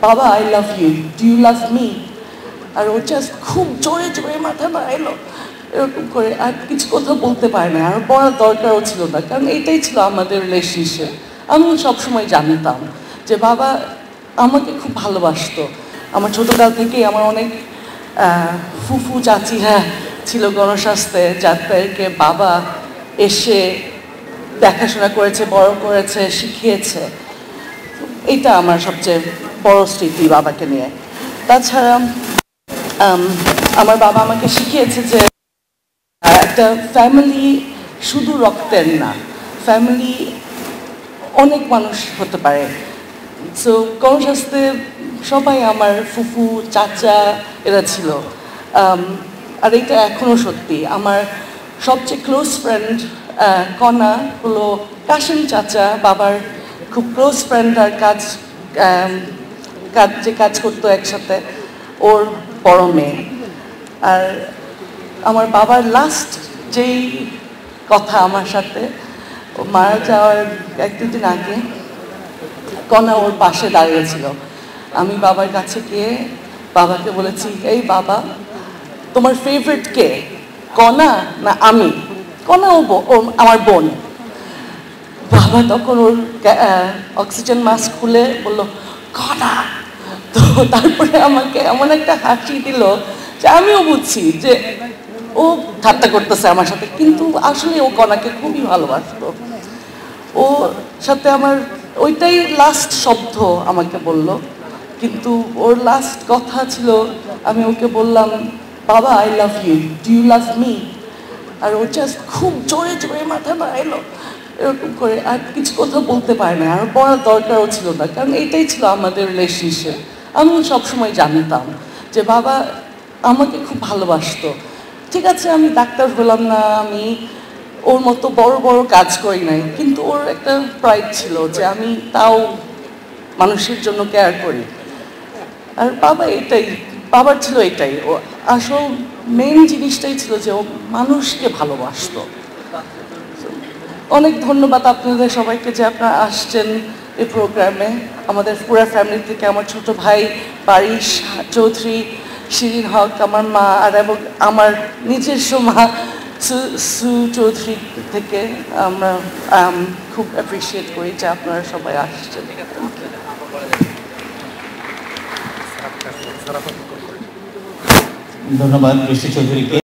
বাবা I love you, do you love me? আর ও জাস্ট খুব জোরে জোরে মাথা নাড়াইলো এরকম করে, আর কিছু কথা বলতে পারে না, আর বলার দরকারও ছিল না, কারণ এটাই ছিল আমাদের রিলেশনশিপ। আমি সবসময় জানতাম যে বাবা আমাকে খুব ভালোবাসতো। আমার ছোটোকাল থেকেই আমার অনেক ফুফু চাচিরা ছিল গণস্বাস্থ্যে, যাদেরকে বাবা এসে দেখাশোনা করেছে, বড় করেছে, শিখিয়েছে। এইটা আমার সবচেয়ে বড় স্মৃতি বাবাকে নিয়ে। তাছাড়া আমার বাবা আমাকে শিখিয়েছে যে একটা ফ্যামিলি শুধু রক্তের না, ফ্যামিলি অনেক মানুষ হতে পারে। সো গণস্বাস্থ্যে সবাই আমার ফুফু চাচা এরা ছিল, আর এটা এখনও সত্যি। আমার সবচেয়ে ক্লোজ ফ্রেন্ড কণা হলো কাশিম চাচা, বাবার খুব ক্লোজ ফ্রেন্ড, আর কাজ করতো একসাথে, ওর বড় মেয়ে। আর আমার বাবার লাস্ট যেই কথা আমার সাথে, ও মারা যাওয়ার এক দুদিন আগে কণা ওর পাশে দাঁড়িয়েছিল। আমি বাবার কাছে গিয়ে বাবাকে বলেছি, এই বাবা, তোমার ফেভারিট কে, কণা না আমি? কণা ও আমার বোন। বাবা তখন ওর অক্সিজেন মাস্ক খুলে বলল কণা। তো তারপরে আমাকে এমন একটা হাসি দিল যে আমিও বুঝছি যে ও ঠাট্টা করতেছে আমার সাথে, কিন্তু আসলে ও কণাকে খুবই ভালোবাসতো। ওর সাথে আমার ওইটাই লাস্ট শব্দ আমাকে বলল, কিন্তু ওর লাস্ট কথা ছিল, আমি ওকে বললাম বাবা I love you, do you love me? আর ও জাস্ট খুব জোরে জোরে মাথা নাড়াইলো এরকম করে, আর কিছু কথা বলতে পারে না, আর বলার দরকারও ছিল না, কারণ এইটাই ছিল আমাদের রিলেশনশিপ। আমি সবসময় জানতাম যে বাবা আমাকে খুব ভালোবাসতো। ঠিক আছে, আমি ডাক্তার হলাম না, আমি ওর মতো বড় বড় কাজ করি নাই, কিন্তু ওর একটা প্রাইড ছিল যে আমি তাও মানুষের জন্য কেয়ার করি। আর বাবার ছিল এটাই, ও আসল মেইন জিনিসটাই ছিল যে ও মানুষকে ভালোবাসতো। অনেক ধন্যবাদ আপনাদের সবাইকে যে আপনারা আসছেন এই প্রোগ্রামে। আমাদের পুরো ফ্যামিলি থেকে আমার ছোট ভাই বারিশ চৌধুরী, শিরিন হক, আমার মা, আর এবং আমার নিজস্ব মা সু চৌধুরী থেকে আমরা খুব অ্যাপ্রিসিয়েট করি যে আপনারা সবাই আসছেন। ধন্যবাদ ঋষি চৌধুরীকে।